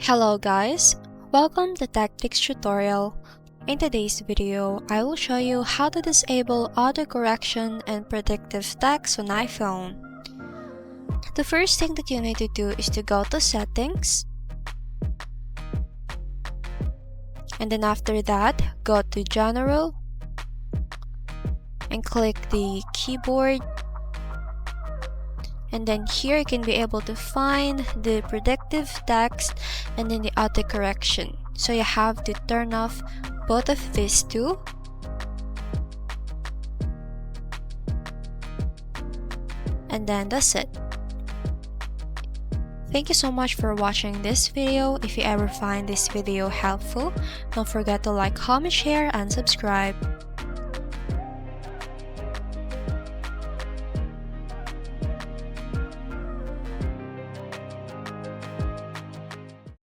Hello guys, welcome to Tactics tutorial. In today's video, I will show you how to disable autocorrection and predictive text on iPhone. The first thing that you need to do is to go to Settings, and then after that, go to General and click the keyboard. And then here you can be able to find the predictive text and then the autocorrection. So you have to turn off both of these two. And then that's it. Thank you so much for watching this video. If you ever find this video helpful, don't forget to like, comment, share, and subscribe.